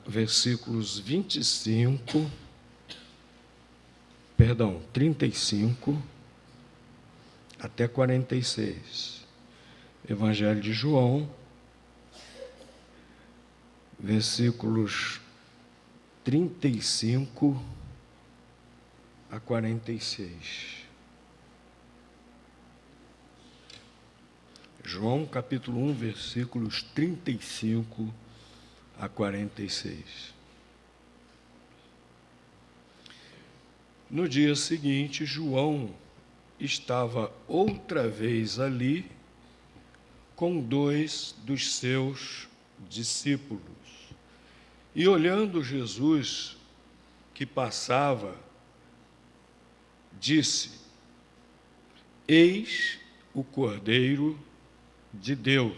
versículos 35 até 46. Evangelho de João, versículos 35 a 46. João, capítulo 1, versículos 35 a 46. No dia seguinte, João estava outra vez ali com 2 dos seus discípulos. E olhando Jesus que passava, disse: Eis o Cordeiro de Deus.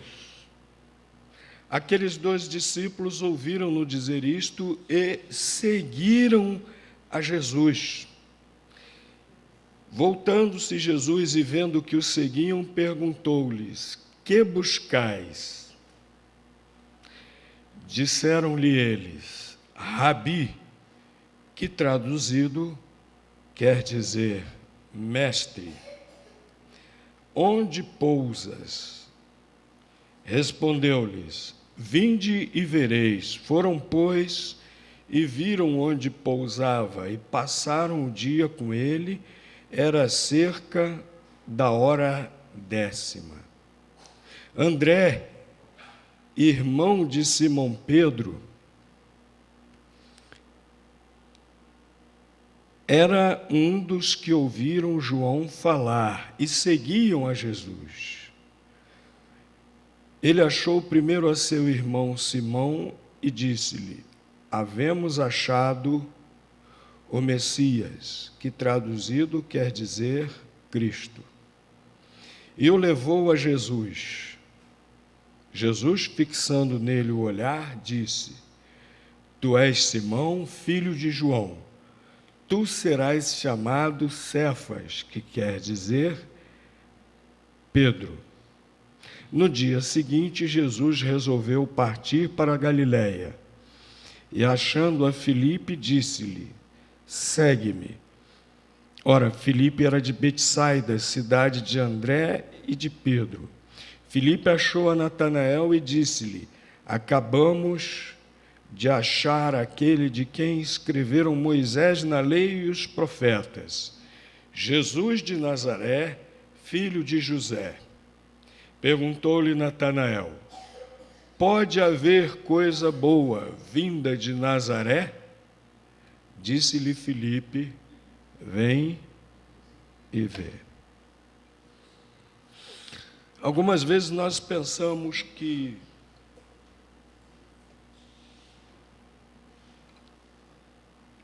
Aqueles 2 discípulos ouviram-no dizer isto e seguiram a Jesus. Voltando-se Jesus e vendo que o seguiam, perguntou-lhes: Que buscais? Disseram-lhe eles: Rabi, que traduzido quer dizer mestre. Onde pousas? Respondeu-lhes: Vinde e vereis. Foram, pois, e viram onde pousava, e passaram o dia com ele. Era cerca da hora 10. André, irmão de Simão Pedro, era um dos que ouviram João falar e seguiam a Jesus. Ele achou primeiro a seu irmão Simão e disse-lhe: Havemos achado o Messias, que traduzido quer dizer Cristo. E o levou a Jesus. Jesus, fixando nele o olhar, disse: Tu és Simão, filho de João. Tu serás chamado Cefas, que quer dizer Pedro. No dia seguinte, Jesus resolveu partir para a Galiléia. E achando a Filipe, disse-lhe: Segue-me. Ora, Filipe era de Betsaida, cidade de André e de Pedro. Filipe achou a Natanael e disse-lhe: Acabamos de achar aquele de quem escreveram Moisés na lei e os profetas, Jesus de Nazaré, filho de José. Perguntou-lhe Natanael: Pode haver coisa boa vinda de Nazaré? Disse-lhe Filipe: Vem e vê. Algumas vezes nós pensamos que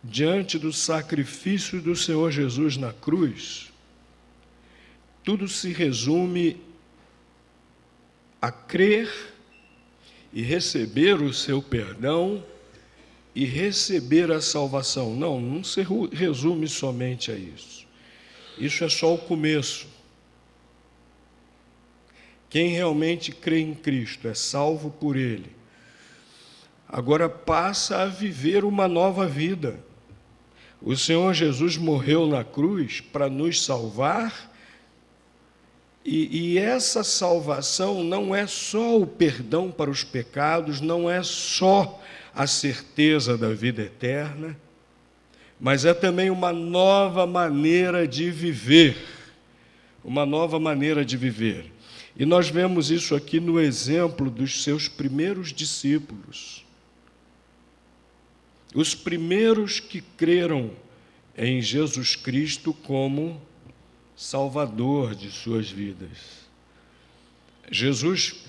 diante do sacrifício do Senhor Jesus na cruz, tudo se resume a crer e receber o seu perdão e receber a salvação. Não se resume somente a isso. Isso é só o começo. Quem realmente crê em Cristo é salvo por Ele. Agora passa a viver uma nova vida. O Senhor Jesus morreu na cruz para nos salvar, e essa salvação não é só o perdão para os pecados, não é só a certeza da vida eterna, mas é também uma nova maneira de viver, uma nova maneira de viver. E nós vemos isso aqui no exemplo dos seus primeiros discípulos. Os primeiros que creram em Jesus Cristo como Salvador de suas vidas. Jesus,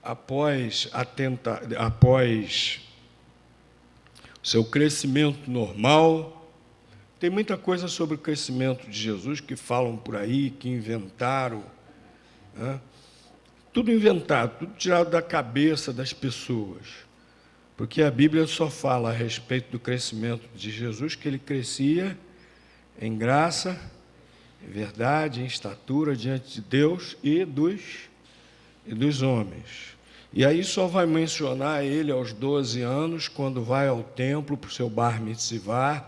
após seu crescimento normal, tem muita coisa sobre o crescimento de Jesus que falam por aí, que inventaram, né? Tudo inventado, tudo tirado da cabeça das pessoas, porque a Bíblia só fala a respeito do crescimento de Jesus, que ele crescia em graça, em verdade, em estatura diante de Deus e dos homens. E aí só vai mencionar ele aos 12 anos, quando vai ao templo para o seu bar mitzvah,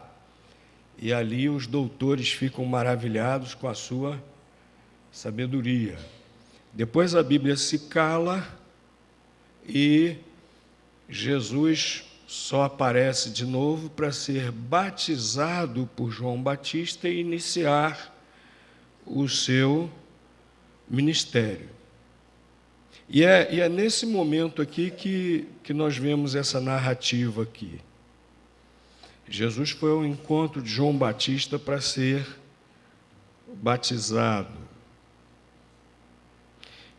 e ali os doutores ficam maravilhados com a sua sabedoria. Depois a Bíblia se cala e Jesus só aparece de novo para ser batizado por João Batista e iniciar o seu ministério. E é nesse momento aqui que nós vemos essa narrativa aqui. Jesus foi ao encontro de João Batista para ser batizado.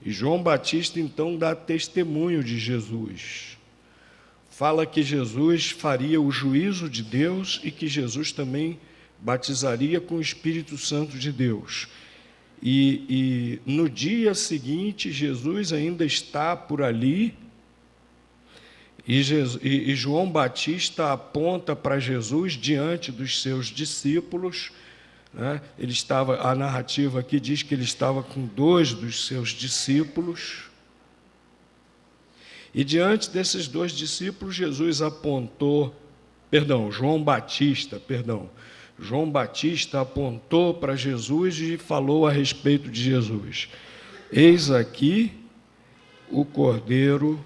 E João Batista, então, dá testemunho de Jesus. Fala que Jesus faria o juízo de Deus e que Jesus também batizaria com o Espírito Santo de Deus. E no dia seguinte, Jesus ainda está por ali, e João Batista aponta para Jesus diante dos seus discípulos, né? A narrativa aqui diz que ele estava com 2 dos seus discípulos, e diante desses 2 discípulos, João Batista apontou para Jesus e falou a respeito de Jesus: eis aqui o Cordeiro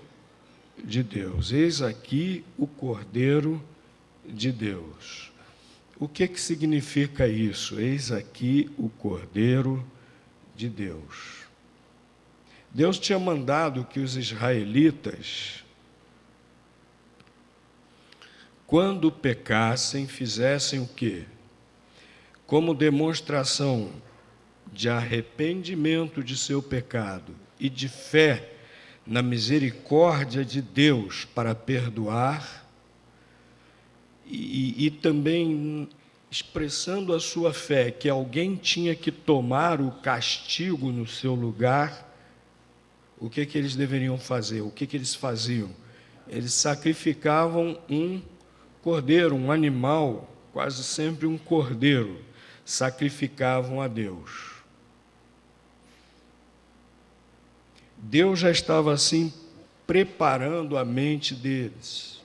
de Deus, eis aqui o Cordeiro de Deus. O que significa isso? Eis aqui o Cordeiro de Deus. Deus tinha mandado que os israelitas, quando pecassem, fizessem o quê? Como demonstração de arrependimento de seu pecado e de fé na misericórdia de Deus para perdoar, e também expressando a sua fé que alguém tinha que tomar o castigo no seu lugar, o que eles deveriam fazer? O que eles faziam? Eles sacrificavam um cordeiro, um animal, quase sempre um cordeiro, sacrificavam a Deus. Deus já estava assim preparando a mente deles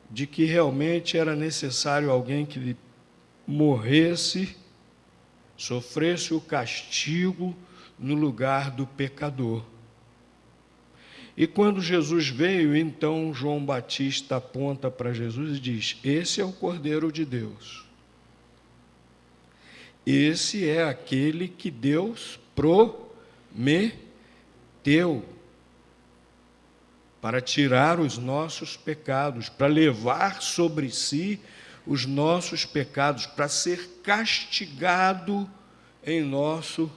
de que realmente era necessário alguém que morresse, sofresse o castigo no lugar do pecador. E quando Jesus veio, então João Batista aponta para Jesus e diz: esse é o Cordeiro de Deus. Esse é aquele que Deus prometeu para tirar os nossos pecados, para levar sobre si os nossos pecados, para ser castigado em nosso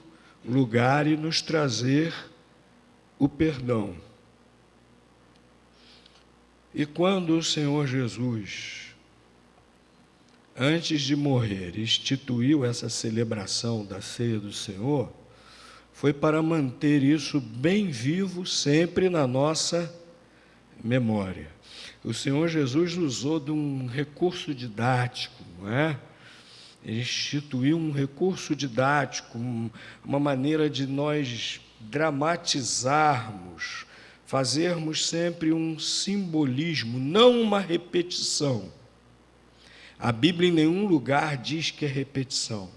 lugar e nos trazer o perdão. E quando o Senhor Jesus, antes de morrer, instituiu essa celebração da ceia do Senhor, foi para manter isso bem vivo sempre na nossa memória. O Senhor Jesus usou de um recurso didático, não é? Ele instituiu um recurso didático, uma maneira de nós dramatizarmos, fazermos sempre um simbolismo, não uma repetição. A Bíblia em nenhum lugar diz que é repetição.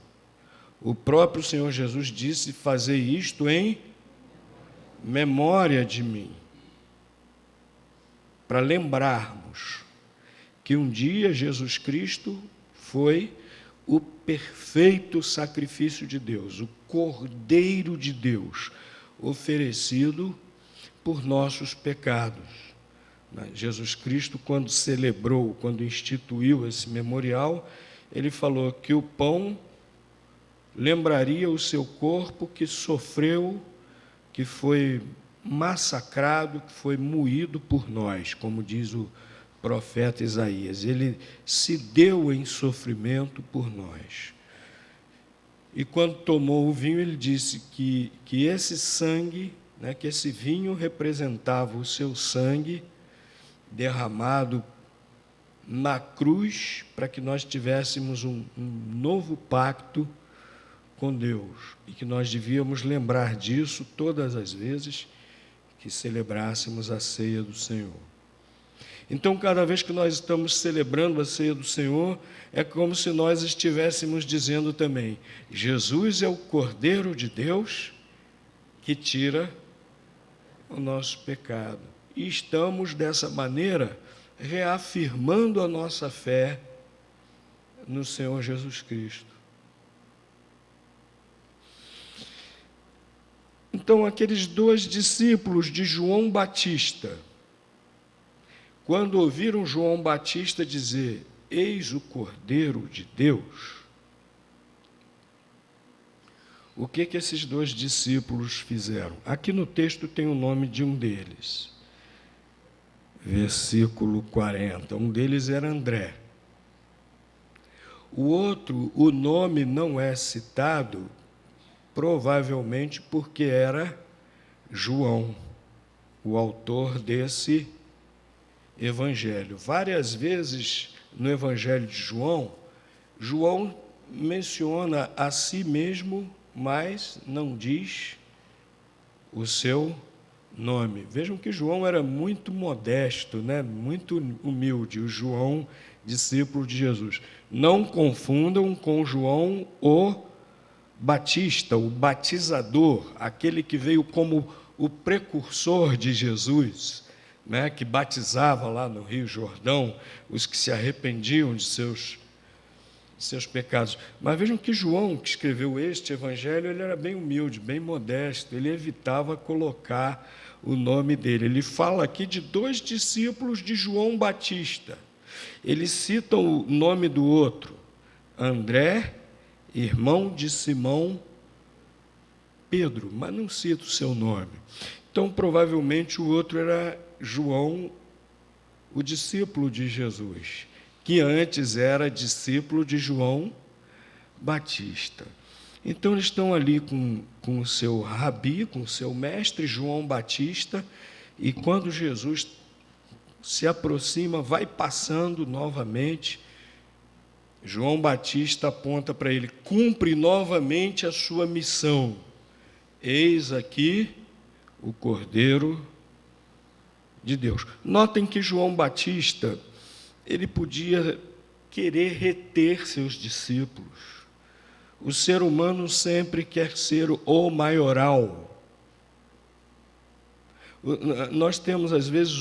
O próprio Senhor Jesus disse: fazer isto em memória de mim. Para lembrarmos que um dia Jesus Cristo foi o perfeito sacrifício de Deus, o Cordeiro de Deus, oferecido por nossos pecados. Jesus Cristo, quando celebrou, quando instituiu esse memorial, ele falou que o pão lembraria o seu corpo que sofreu, que foi massacrado, que foi moído por nós, como diz o profeta Isaías. Ele se deu em sofrimento por nós. E quando tomou o vinho, ele disse que esse sangue, que esse vinho representava o seu sangue derramado na cruz, para que nós tivéssemos um novo pacto com Deus e que nós devíamos lembrar disso todas as vezes que celebrássemos a ceia do Senhor. Então, cada vez que nós estamos celebrando a ceia do Senhor, é como se nós estivéssemos dizendo também: Jesus é o Cordeiro de Deus que tira o nosso pecado. E estamos, dessa maneira, reafirmando a nossa fé no Senhor Jesus Cristo. Então, aqueles 2 discípulos de João Batista, quando ouviram João Batista dizer: eis o Cordeiro de Deus, o que esses 2 discípulos fizeram? Aqui no texto tem o nome de um deles. Versículo 40. Um deles era André. O outro, o nome não é citado, provavelmente porque era João, o autor desse evangelho. Várias vezes no evangelho de João, João menciona a si mesmo, mas não diz o seu nome. Vejam que João era muito modesto, né? Muito humilde, o João, discípulo de Jesus. Não confundam com João o Batista, o batizador, aquele que veio como o precursor de Jesus, né? Que batizava lá no Rio Jordão os que se arrependiam de seus pecados. Mas vejam que João, que escreveu este evangelho, ele era bem humilde, bem modesto, ele evitava colocar o nome dele. Ele fala aqui de 2 discípulos de João Batista. Ele cita o nome do outro, André, irmão de Simão Pedro, mas não cita o seu nome. Então, provavelmente, o outro era João, o discípulo de Jesus, que antes era discípulo de João Batista. Então, eles estão ali com o seu rabi, com o seu mestre, João Batista, e quando Jesus se aproxima, vai passando novamente, João Batista aponta para ele: cumpre novamente a sua missão. Eis aqui o Cordeiro de Deus. Notem que João Batista, ele podia querer reter seus discípulos. O ser humano sempre quer ser o maioral. Nós temos, às vezes,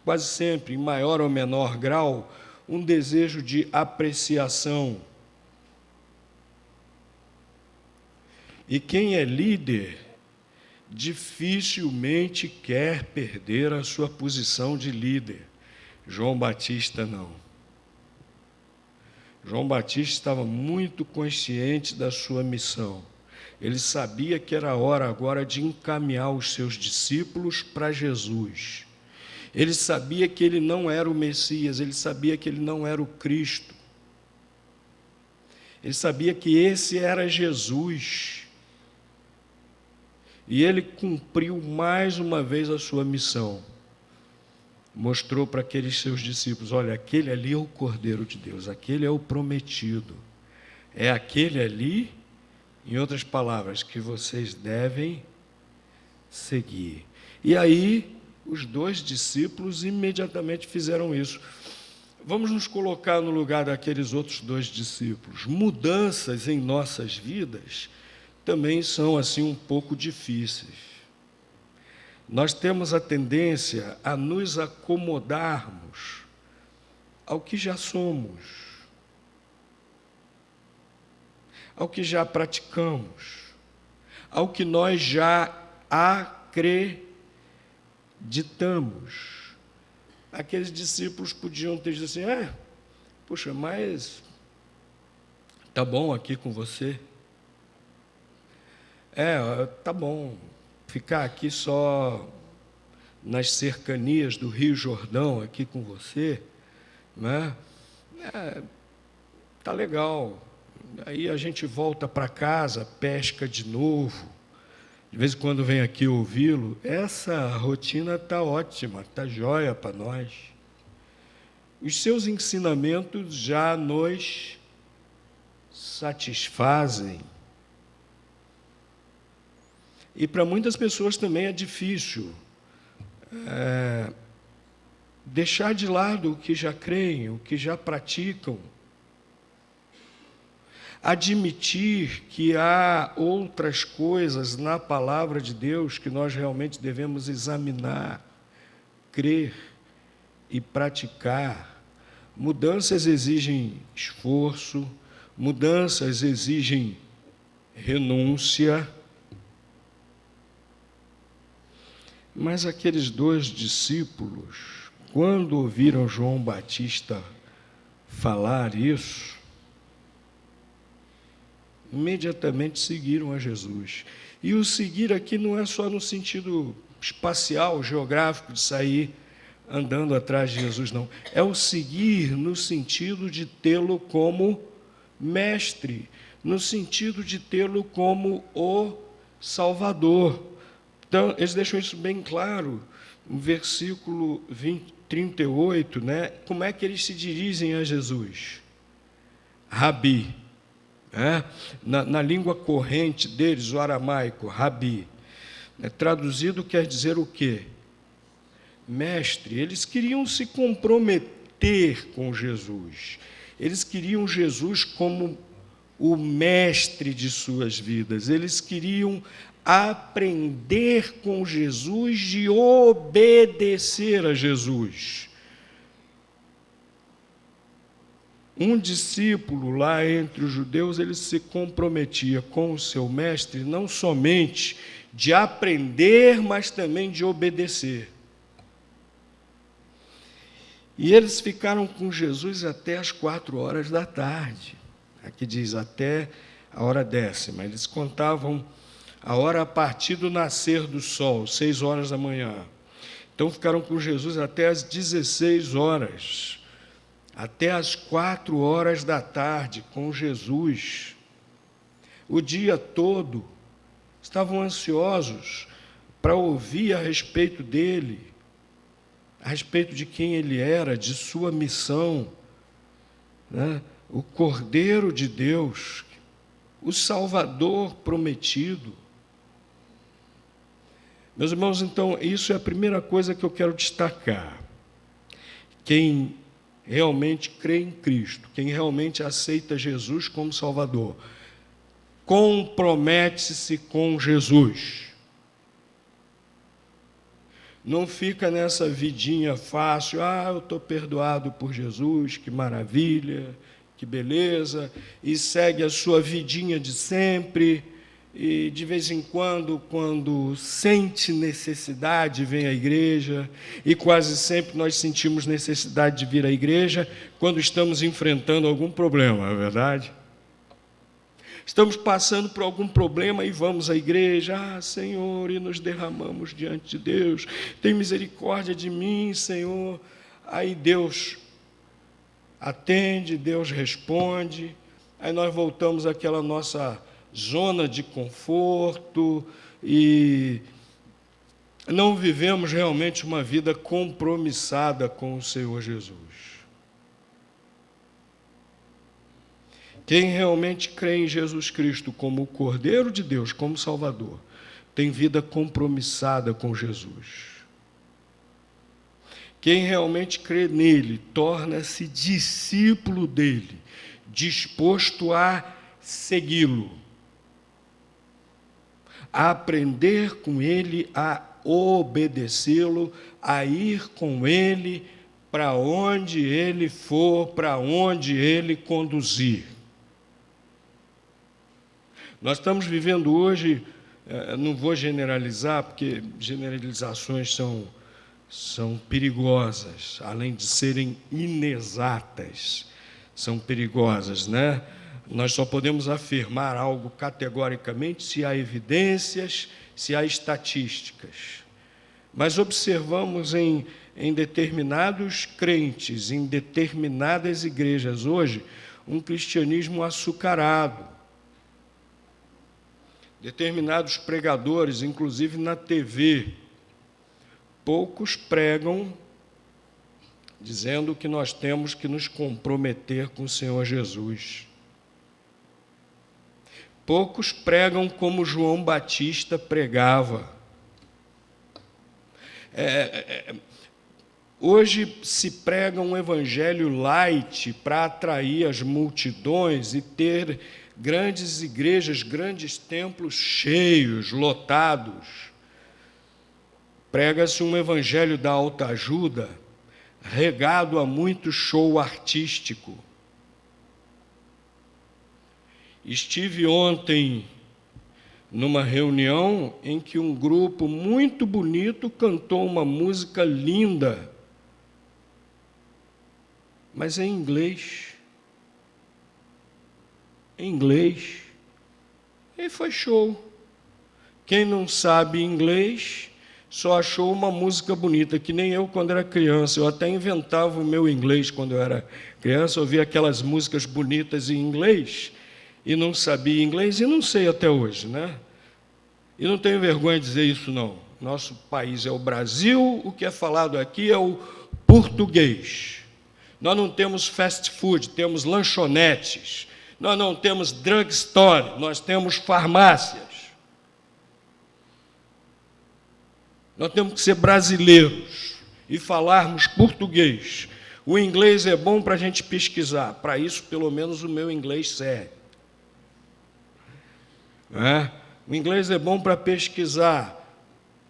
quase sempre, em maior ou menor grau, um desejo de apreciação. E quem é líder dificilmente quer perder a sua posição de líder. João Batista não. João Batista estava muito consciente da sua missão. Ele sabia que era a hora agora de encaminhar os seus discípulos para Jesus. Ele sabia que ele não era o Messias, ele sabia que ele não era o Cristo. Ele sabia que esse era Jesus. E ele cumpriu mais uma vez a sua missão. Mostrou para aqueles seus discípulos: olha, aquele ali é o Cordeiro de Deus, aquele é o prometido. É aquele ali, em outras palavras, que vocês devem seguir. E aí, os 2 discípulos imediatamente fizeram isso. Vamos nos colocar no lugar daqueles outros 2 discípulos. Mudanças em nossas vidas também são assim um pouco difíceis. Nós temos a tendência a nos acomodarmos ao que já somos, ao que já praticamos, ao que nós já acreditamos. Aqueles discípulos podiam ter dito assim: puxa, mas tá bom aqui com você. Tá bom. Ficar aqui só nas cercanias do Rio Jordão, aqui com você, né? Tá legal. Aí a gente volta para casa, pesca de novo. De vez em quando vem aqui ouvi-lo. Essa rotina está ótima, está jóia para nós. Os seus ensinamentos já nos satisfazem, E para muitas pessoas também é difícil deixar de lado o que já creem, o que já praticam. Admitir que há outras coisas na palavra de Deus que nós realmente devemos examinar, crer e praticar. Mudanças exigem esforço, mudanças exigem renúncia. Mas aqueles 2 discípulos, quando ouviram João Batista falar isso, imediatamente seguiram a Jesus. E o seguir aqui não é só no sentido espacial, geográfico, de sair andando atrás de Jesus, não. É o seguir no sentido de tê-lo como mestre, no sentido de tê-lo como o Salvador. Então, eles deixam isso bem claro, no versículo 38, né? Como é que eles se dirigem a Jesus? Rabi. Na língua corrente deles, o aramaico, Rabi, traduzido quer dizer o quê? Mestre. Eles queriam se comprometer com Jesus, eles queriam Jesus como o mestre de suas vidas, eles queriam aprender com Jesus de obedecer a Jesus. Um discípulo lá entre os judeus, ele se comprometia com o seu mestre não somente de aprender, mas também de obedecer. E eles ficaram com Jesus até as 4 horas da tarde. Aqui diz até a hora 10ª. Eles contavam a hora a partir do nascer do sol, 6 horas da manhã. Então ficaram com Jesus até as 16 horas. Até às 4 horas da tarde, com Jesus. O dia todo, estavam ansiosos para ouvir a respeito dele, a respeito de quem ele era, de sua missão, né? O Cordeiro de Deus, o Salvador prometido. Meus irmãos, então, isso é a primeira coisa que eu quero destacar. Quem realmente crê em Cristo, quem realmente aceita Jesus como Salvador, compromete-se com Jesus. Não fica nessa vidinha fácil, eu estou perdoado por Jesus, que maravilha, que beleza, e segue a sua vidinha de sempre, e de vez em quando sente necessidade, vem à igreja, e quase sempre nós sentimos necessidade de vir à igreja quando estamos enfrentando algum problema, não é verdade? Estamos passando por algum problema e vamos à igreja, Senhor, e nos derramamos diante de Deus, tem misericórdia de mim, Senhor. Aí Deus atende, Deus responde, aí nós voltamos àquela nossa zona de conforto e não vivemos realmente uma vida compromissada com o Senhor Jesus. Quem realmente crê em Jesus Cristo como o Cordeiro de Deus, como Salvador, tem vida compromissada com Jesus. Quem realmente crê nele, torna-se discípulo dele, disposto a segui-lo, a aprender com ele, a obedecê-lo, a ir com ele para onde ele for, para onde ele conduzir. Nós estamos vivendo hoje, não vou generalizar, porque generalizações são perigosas, além de serem inexatas, são perigosas, né? Nós só podemos afirmar algo categoricamente se há evidências, se há estatísticas. Mas observamos em determinados crentes, em determinadas igrejas hoje, um cristianismo açucarado. Determinados pregadores, inclusive na TV, poucos pregam dizendo que nós temos que nos comprometer com o Senhor Jesus. Poucos pregam como João Batista pregava. Hoje se prega um evangelho light para atrair as multidões e ter grandes igrejas, grandes templos cheios, lotados. Prega-se um evangelho da autoajuda, regado a muito show artístico. Estive ontem numa reunião em que um grupo muito bonito cantou uma música linda, mas em inglês. Em inglês. E foi show. Quem não sabe inglês só achou uma música bonita, que nem eu quando era criança. Eu até inventava o meu inglês quando eu era criança, ouvia aquelas músicas bonitas em inglês e não sabia inglês, e não sei até hoje, né? E não tenho vergonha de dizer isso, não. Nosso país é o Brasil, o que é falado aqui é o português. Nós não temos fast food, temos lanchonetes. Nós não temos drugstore, nós temos farmácias. Nós temos que ser brasileiros e falarmos português. O inglês é bom para a gente pesquisar. Para isso, pelo menos, o meu inglês serve. O inglês é bom para pesquisar,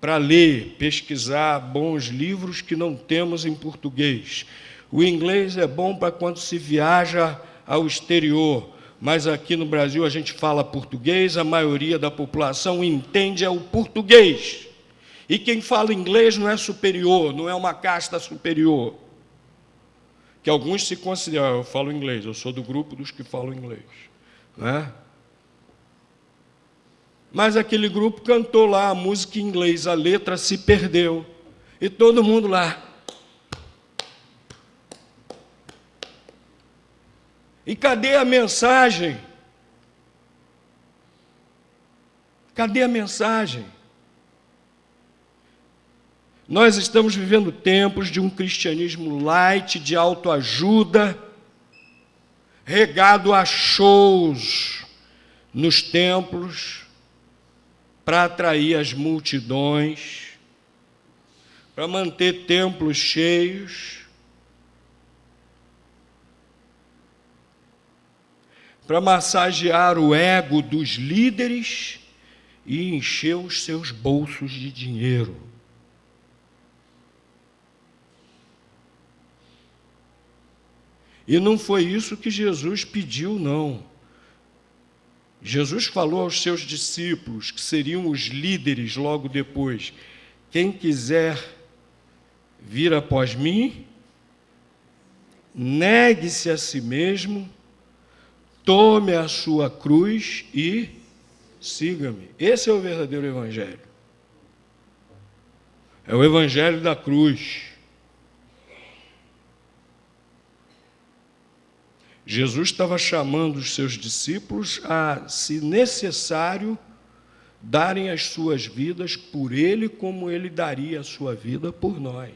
para ler, pesquisar bons livros que não temos em português. O inglês é bom para quando se viaja ao exterior, mas aqui no Brasil a gente fala português, a maioria da população entende o português. E quem fala inglês não é superior, não é uma casta superior. Que alguns se consideram, eu falo inglês, eu sou do grupo dos que falam inglês. Não é? Mas aquele grupo cantou lá a música em inglês, a letra se perdeu. E todo mundo lá. E cadê a mensagem? Cadê a mensagem? Nós estamos vivendo tempos de um cristianismo light, de autoajuda, regado a shows nos templos, para atrair as multidões, para manter templos cheios, para massagear o ego dos líderes e encher os seus bolsos de dinheiro. E não foi isso que Jesus pediu, não. Jesus falou aos seus discípulos, que seriam os líderes logo depois: quem quiser vir após mim, negue-se a si mesmo, tome a sua cruz e siga-me. Esse é o verdadeiro evangelho. É o evangelho da cruz. Jesus estava chamando os seus discípulos a, se necessário, darem as suas vidas por Ele, como Ele daria a sua vida por nós.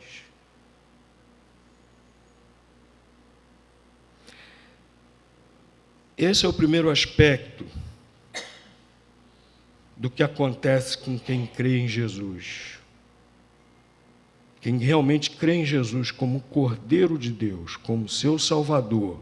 Esse é o primeiro aspecto do que acontece com quem crê em Jesus. Quem realmente crê em Jesus como Cordeiro de Deus, como seu Salvador,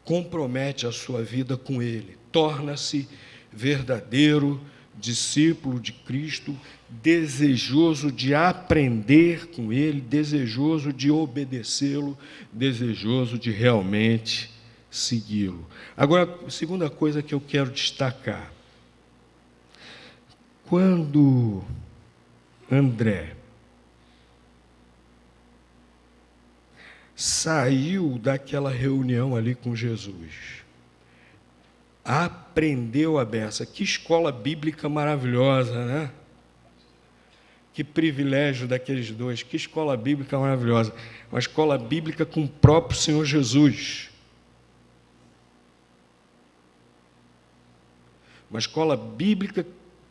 compromete a sua vida com Ele, torna-se verdadeiro discípulo de Cristo, desejoso de aprender com Ele, desejoso de obedecê-lo, desejoso de realmente segui-lo. Agora, a segunda coisa que eu quero destacar: quando André saiu daquela reunião ali com Jesus, aprendeu a beça. Que escola bíblica maravilhosa, né? Que privilégio daqueles dois, que escola bíblica maravilhosa. Uma escola bíblica com o próprio Senhor Jesus. Uma escola bíblica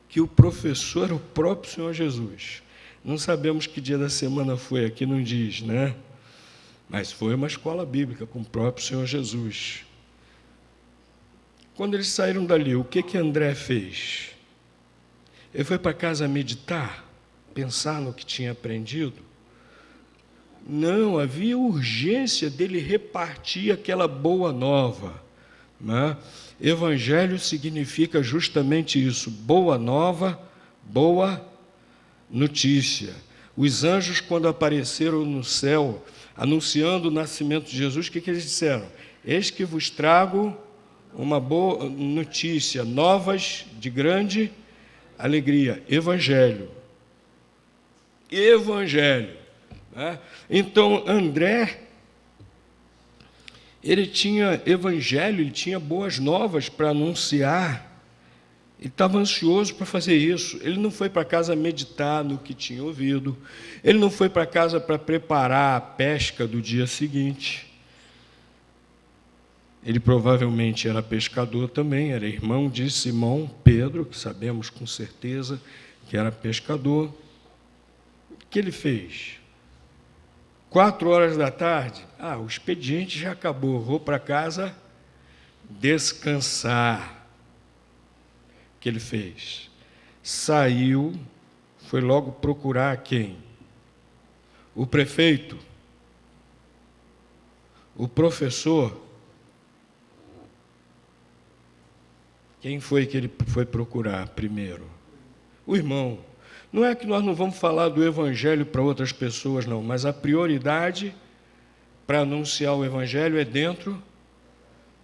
que o professor era o próprio Senhor Jesus. Não sabemos que dia da semana foi, aqui não diz, né? Mas foi uma escola bíblica com o próprio Senhor Jesus. Quando eles saíram dali, o que André fez? Ele foi para casa meditar, pensar no que tinha aprendido? Não, havia urgência dele repartir aquela boa nova, né? Evangelho significa justamente isso, boa nova, boa notícia. Os anjos, quando apareceram no céu, anunciando o nascimento de Jesus, o que eles disseram? Eis que vos trago uma boa notícia, novas de grande alegria. Evangelho. Evangelho. Né? Então, André, ele tinha evangelho, ele tinha boas novas para anunciar. Ele estava ansioso para fazer isso. Ele não foi para casa meditar no que tinha ouvido. Ele não foi para casa para preparar a pesca do dia seguinte. Ele provavelmente era pescador também, era irmão de Simão Pedro, que sabemos com certeza que era pescador. O que ele fez? 4 da tarde, o expediente já acabou, vou para casa descansar. O que ele fez? Saiu, foi logo procurar quem? O prefeito? O professor? Quem foi que ele foi procurar primeiro? O irmão. Não é que nós não vamos falar do Evangelho para outras pessoas, não, mas a prioridade para anunciar o Evangelho é dentro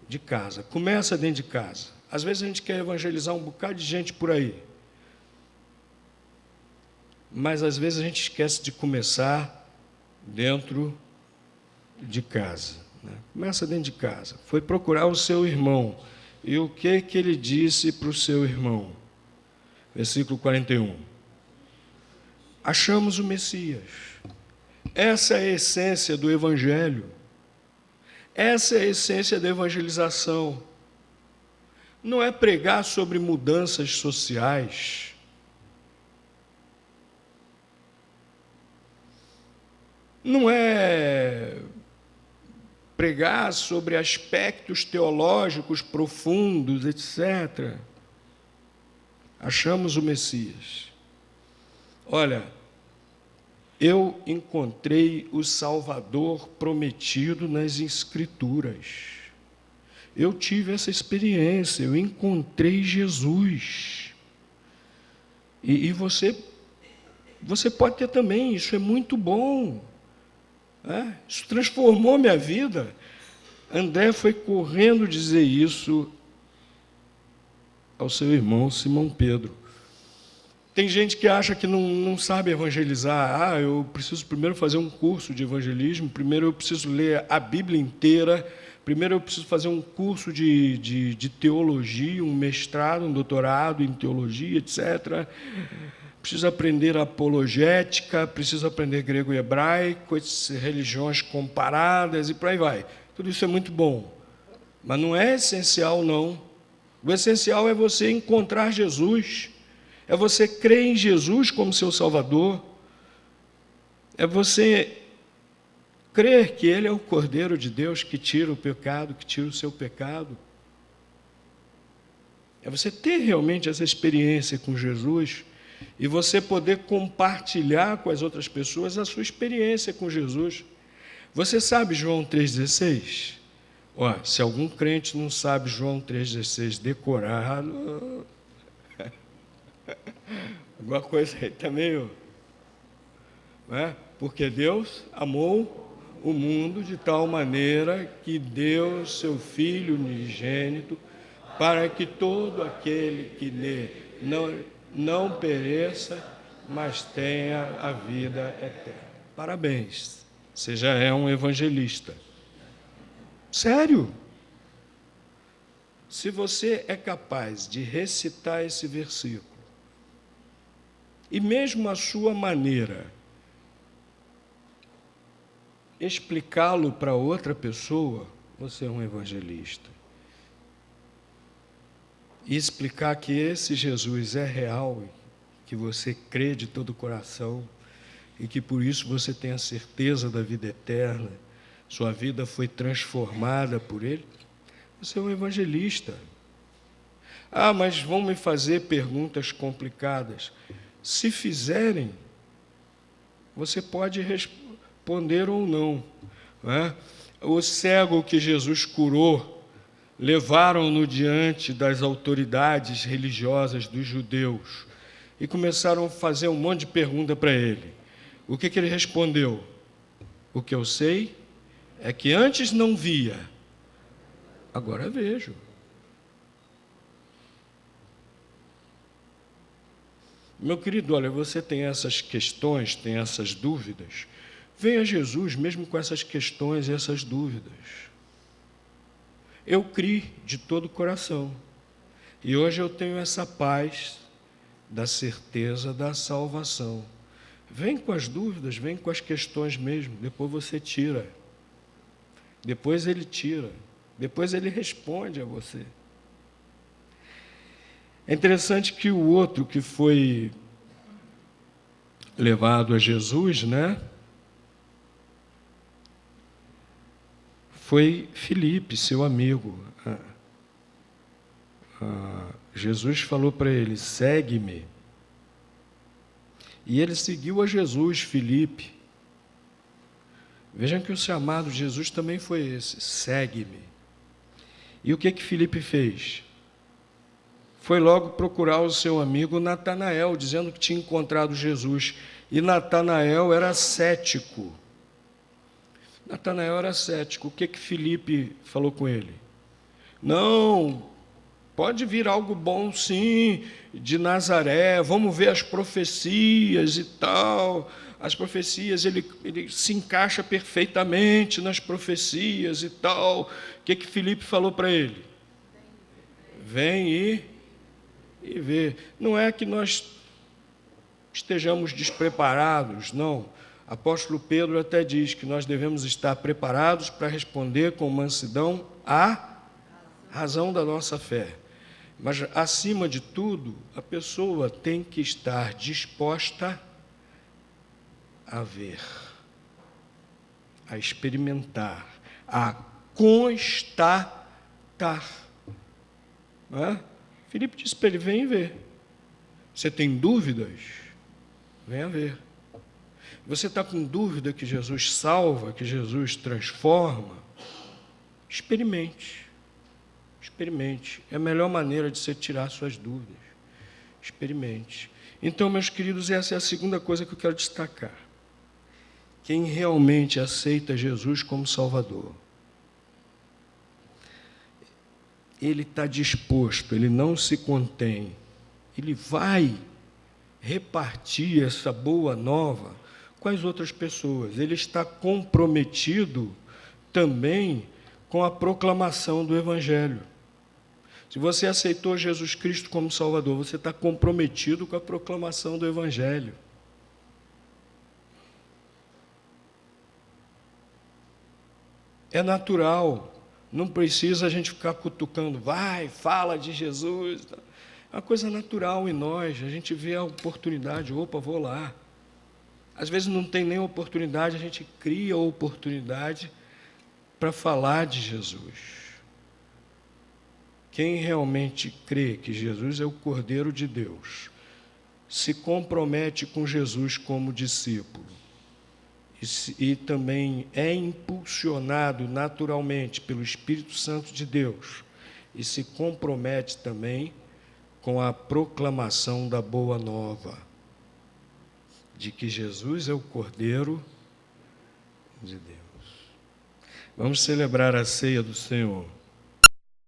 de casa. Começa dentro de casa. Às vezes a gente quer evangelizar um bocado de gente por aí, mas às vezes a gente esquece de começar dentro de casa. Né? Começa dentro de casa. Foi procurar o seu irmão. E o que ele disse para o seu irmão? Versículo 41. Achamos o Messias. Essa é a essência do Evangelho. Essa é a essência da evangelização. Não é pregar sobre mudanças sociais. Não é pregar sobre aspectos teológicos profundos, etc. Achamos o Messias. Olha, eu encontrei o Salvador prometido nas Escrituras. Eu tive essa experiência, eu encontrei Jesus. E você pode ter também, isso é muito bom. Isso transformou minha vida. André foi correndo dizer isso ao seu irmão Simão Pedro. Tem gente que acha que não sabe evangelizar. Eu preciso primeiro fazer um curso de evangelismo, primeiro eu preciso ler a Bíblia inteira, primeiro eu preciso fazer um curso de teologia, um mestrado, um doutorado em teologia, etc. Preciso aprender apologética, preciso aprender grego e hebraico, religiões comparadas e por aí vai. Tudo isso é muito bom, mas não é essencial, não. O essencial é você encontrar Jesus, é você crer em Jesus como seu Salvador, é você crer que Ele é o Cordeiro de Deus que tira o pecado, que tira o seu pecado. É você ter realmente essa experiência com Jesus e você poder compartilhar com as outras pessoas a sua experiência com Jesus. Você sabe João 3,16? Se algum crente não sabe João 3,16 decorado, alguma coisa aí está meio... Porque Deus amou o mundo de tal maneira que deu seu Filho unigênito para que todo aquele que nele não pereça, mas tenha a vida eterna. Parabéns, você já é um evangelista. Sério? Se você é capaz de recitar esse versículo, e mesmo a sua maneira, explicá-lo para outra pessoa, você é um evangelista. E explicar que esse Jesus é real, que você crê de todo o coração, e que por isso você tem a certeza da vida eterna, sua vida foi transformada por Ele, você é um evangelista. Ah, mas vão me fazer perguntas complicadas. Se fizerem, você pode responder ou não, não é? O cego que Jesus curou, levaram-no diante das autoridades religiosas dos judeus e começaram a fazer um monte de pergunta para ele. O que ele respondeu? O que eu sei é que antes não via, agora vejo. Meu querido, olha, você tem essas questões, tem essas dúvidas, venha a Jesus mesmo com essas questões e essas dúvidas. Eu criei de todo o coração, e hoje eu tenho essa paz da certeza da salvação. Vem com as dúvidas, vem com as questões mesmo, depois você tira. Depois ele tira, depois ele responde a você. É interessante que o outro que foi levado a Jesus, né, foi Filipe, seu amigo. Jesus falou para ele, segue-me. E ele seguiu a Jesus, Filipe. Vejam que o chamado de Jesus também foi esse, segue-me. E o que Filipe fez? Foi logo procurar o seu amigo Natanael, dizendo que tinha encontrado Jesus. E Natanael era cético. Natanael era cético. O que Filipe falou com ele? Não, pode vir algo bom sim, de Nazaré, vamos ver as profecias e tal. As profecias, ele se encaixa perfeitamente nas profecias e tal. O que Filipe falou para ele? Vem e vê. Não é que nós estejamos despreparados, não. Apóstolo Pedro até diz que nós devemos estar preparados para responder com mansidão à razão da nossa fé. Mas, acima de tudo, a pessoa tem que estar disposta a ver, a experimentar, a constatar. Não é? Filipe disse para ele, vem ver. Você tem dúvidas? Venha ver. Você está com dúvida que Jesus salva, que Jesus transforma? Experimente. Experimente. É a melhor maneira de você tirar suas dúvidas. Experimente. Então, meus queridos, essa é a segunda coisa que eu quero destacar. Quem realmente aceita Jesus como Salvador, ele está disposto, ele não se contém, ele vai repartir essa boa nova com as outras pessoas. Ele está comprometido também com a proclamação do Evangelho. Se você aceitou Jesus Cristo como Salvador, você está comprometido com a proclamação do Evangelho. É natural, não precisa a gente ficar cutucando, vai, fala de Jesus. É uma coisa natural em nós, a gente vê a oportunidade, opa, vou lá. Às vezes não tem nem oportunidade, a gente cria a oportunidade para falar de Jesus. Quem realmente crê que Jesus é o Cordeiro de Deus, se compromete com Jesus como discípulo e também é impulsionado naturalmente pelo Espírito Santo de Deus e se compromete também com a proclamação da boa nova, de que Jesus é o Cordeiro de Deus. Vamos celebrar a ceia do Senhor.